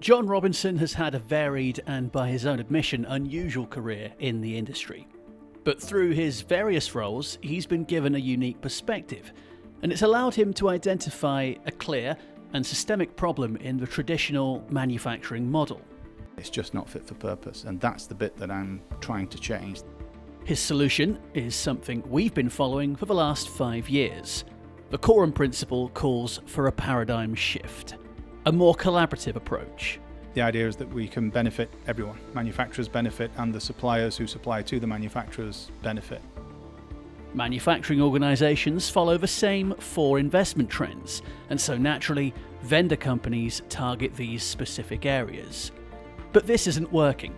John Robinson has had a varied and, by his own admission, unusual career in the industry. But through his various roles, he's been given a unique perspective, and it's allowed him to identify a clear and systemic problem in the traditional manufacturing model. It's just not fit for purpose, and that's the bit that I'm trying to change. His solution is something we've been following for the last 5 years. The Quorum Principle calls for a paradigm shift, a more collaborative approach. The idea is that we can benefit everyone. Manufacturers benefit and the suppliers who supply to the manufacturers benefit. Manufacturing organisations follow the same 4 investment trends, and so naturally, vendor companies target these specific areas. But this isn't working.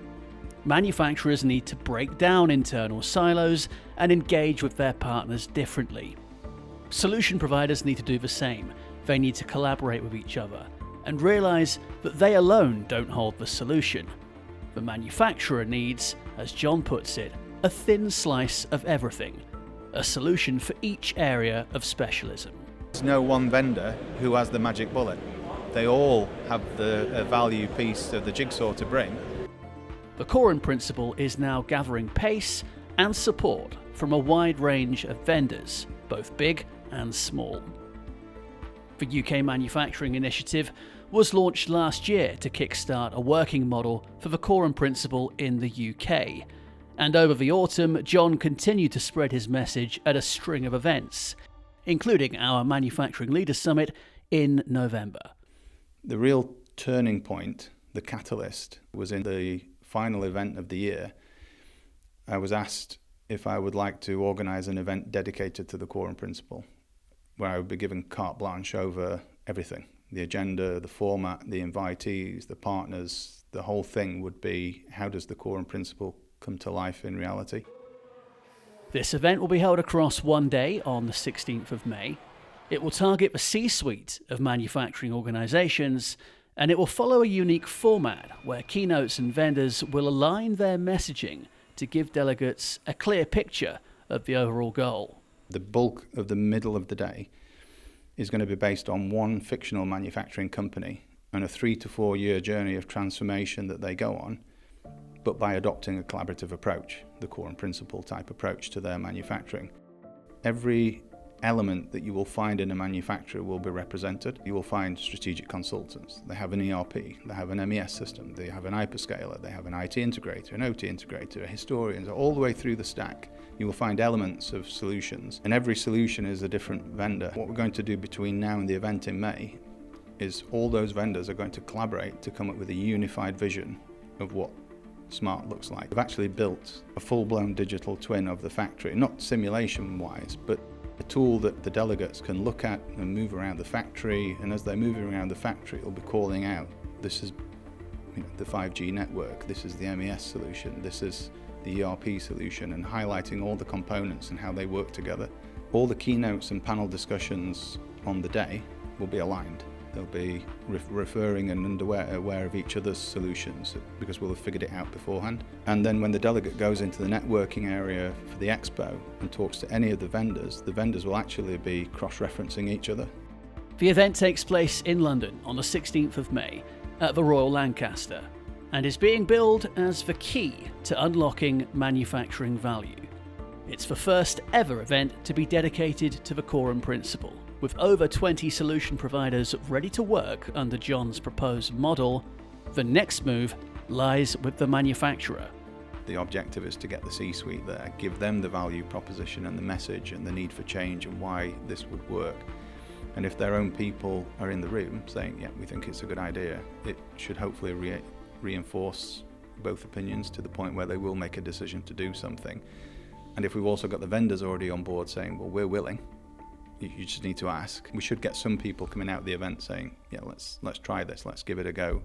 Manufacturers need to break down internal silos and engage with their partners differently. Solution providers need to do the same. They need to collaborate with each other and realise that they alone don't hold the solution. The manufacturer needs, as John puts it, a thin slice of everything, a solution for each area of specialism. There's no one vendor who has the magic bullet. They all have the value piece of the jigsaw to bring. The Quorum Principle is now gathering pace and support from a wide range of vendors, both big and small. The UK Manufacturing Initiative was launched last year to kickstart a working model for the Quorum Principle in the UK. And over the autumn, John continued to spread his message at a string of events, including our Manufacturing Leaders Summit in November. The real turning point, the catalyst, was in the final event of the year. I was asked if I would like to organise an event dedicated to the Quorum Principle, where I would be given carte blanche over everything. The agenda, the format, the invitees, the partners, the whole thing would be, how does the Quorum Principle come to life in reality? This event will be held across one day on the 16th of May. It will target the C-suite of manufacturing organisations, and it will follow a unique format where keynotes and vendors will align their messaging to give delegates a clear picture of the overall goal. The bulk of the middle of the day is going to be based on one fictional manufacturing company and a 3 to 4 year journey of transformation that they go on, but by adopting a collaborative approach, the Quorum Principle type approach to their manufacturing. Every element that you will find in a manufacturer will be represented. You will find strategic consultants. They have an ERP, they have an MES system, they have an hyperscaler, they have an IT integrator, an OT integrator, a historian, all the way through the stack. You will find elements of solutions, and every solution is a different vendor. What we're going to do between now and the event in May is all those vendors are going to collaborate to come up with a unified vision of what smart looks like. We've actually built a full-blown digital twin of the factory, not simulation-wise, but a tool that the delegates can look at and move around the factory, and as they're moving around the factory, it'll be calling out, this is the 5G network, this is the MES solution, this is the ERP solution, and highlighting all the components and how they work together. All the keynotes and panel discussions on the day will be aligned. They'll be referring and aware of each other's solutions because we'll have figured it out beforehand. And then when the delegate goes into the networking area for the expo and talks to any of the vendors will actually be cross-referencing each other. The event takes place in London on the 16th of May at the Royal Lancaster and is being billed as the key to unlocking manufacturing value. It's the first ever event to be dedicated to the Quorum Principle, with over 20 solution providers ready to work under John's proposed model. The next move lies with the manufacturer. The objective is to get the C-suite there, give them the value proposition and the message and the need for change and why this would work. And if their own people are in the room saying, yeah, we think it's a good idea, it should hopefully reinforce both opinions to the point where they will make a decision to do something. And if we've also got the vendors already on board saying, well, we're willing, you just need to ask. We should get some people coming out of the event saying, yeah, let's try this, let's give it a go.